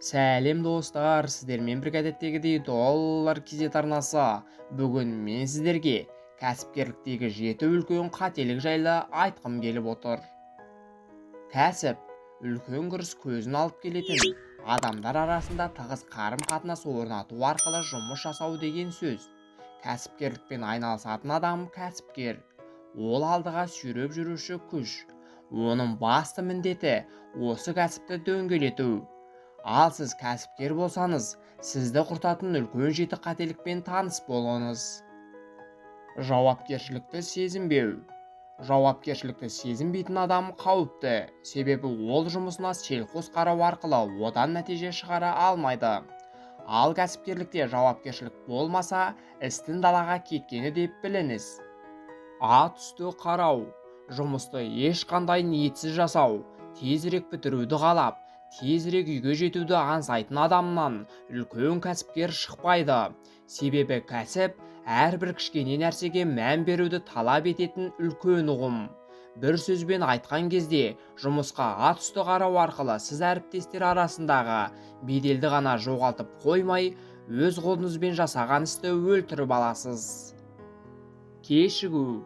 Сәлем достар, сіздермен бір әдеттегідей доллар кезет арнасы. Бүгін мен сіздерге кәсіпкерліктегі 7 үлкен қателік жайлы айтқым келіп отыр. Кәсіп үлкен кіріс көзін алып келетін, адамдар арасында тығыз қарым-қатынас орнату арқылы жұмыс жасау деген сөз. Кәсіпкерлікпен айналысатын адам кәсіпкер. Ол алдыға сүйреп жүруші күш. Оның басты міндеті осы кәсіпті дөңгелету. Ал сіз кәсіпкер болсаңыз, сізді құртатын үлкен 7 қателікпен таныс болыңыз. Жауапкершілікті сезінбеу. Жауапкершілікті сезінбейтін адам қауіпті, себебі ол жұмысына селқос қарау арқылы одан нәтиже шығара алмайды. Ал кәсіпкерлікте жауапкершілік болмаса, істің далаға кеткені деп біліңіз. Ат үсті қарау, жұмысты ешқандай ниетсіз жасау, тезірек бітіруді қалап, тезірек үйге жетуді аңсайтын адамнан үлкен кәсіпкер шықпайды. Себебі кәсіп әрбір кішкене нәрсеге мән беруді талап ететін үлкен ұғым. Бір сөзбен айтқан кезде, жұмысқа ат үсті қарау арқылы сіз әріптестер арасындағы беделді ғана жоғалтып қоймай, өз қолыңызбен жасаған істі өлтіріп аласыз. Кешігу.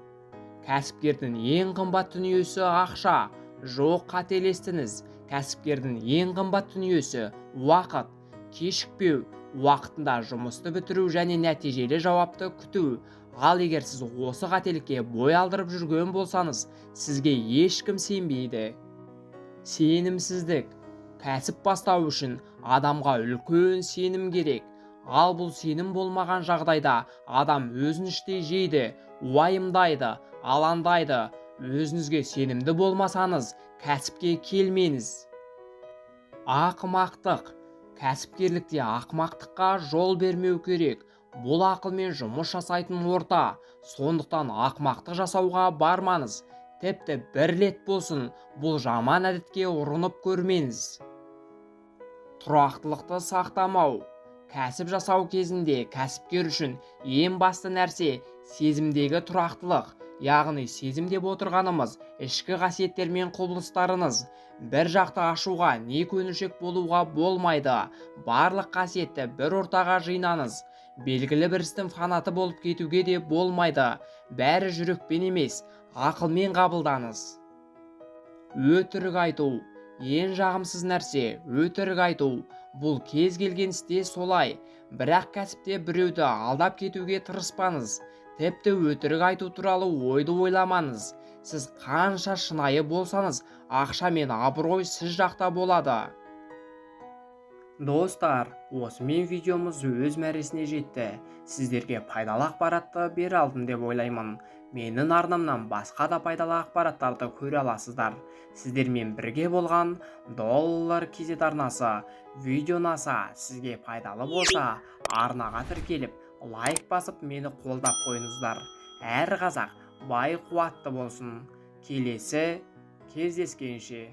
Кәсіпкердің ең қымбат дүниесі ақша. Жоқ, қателестіңіз. Кәсіпкердің ең қымбат дүниесі уақыт. Кешікпеу, уақытында жұмысты бітіру және нәтижелі жауапты күту. Ал егер сіз осы қателікке бой алдырып жүрген болсаңыз, сізге ешкім сенбейді. Сенімсіздік. Кәсіп бастау үшін адамға үлкен сенім керек. Ал бұл сенім болмаған жағдайда адам өзін іштей жейді, уайымдайды, алаңдайды. Өзіңізге сенімді болмасаңыз, кәсіпке келмеңіз. Ақымақтық. Кәсіпкерлікте ақымақтыққа жол бермеу керек. Бұл ақылмен жұмыс жасайтын орта. Сондықтан ақымақтық жасауға бармаңыз. Тіпті бір рет болсын, бұл жаман әдетке ұрынып көрмеңіз. Тұрақтылықты сақтамау. Кәсіп жасау кезінде кәсіпкер үшін ең басты нәрсе сезімдегі тұрақтылық. Яғни сезім деп отырғанымыз ішкі қасиеттер мен құбылыстарыңыз. Бір жақты ашуға не көнішек болуға болмайды. Барлық қасиетті бір ортаға жинаңыз. Белгілі бір істің фанаты болып кетуге де болмайды. Бәрі жүрекпен емес, ақылмен қабылдаңыз. Өтірік айту. Ең жағымсыз нәрсе өтірік айту. Бұл кез келген істе солай. Бірақ кәсіпте біреуді алдап кетуге тырыспаңыз. Тіпті өтірік айту туралы ойды ойламаңыз. Сіз қанша шынайы болсаңыз, ақша мен абырой сіз жақта болады. Достар, осымен видеомыз өз мәресіне жетті. Сіздерге пайдалы ақпаратты бере алдым деп ойлаймын. Менің арнамнан басқа да пайдалы ақпараттарды көре аласыздар. Сіздермен бірге болған доллар кезет арнасы. Видео ұнаса, сізге пайдалы болса, арнаға тіркеліп, лайк басып мені қолдап қойыңыздар. Әр қазақ бай қуатты болсын. Келесі кездескенше.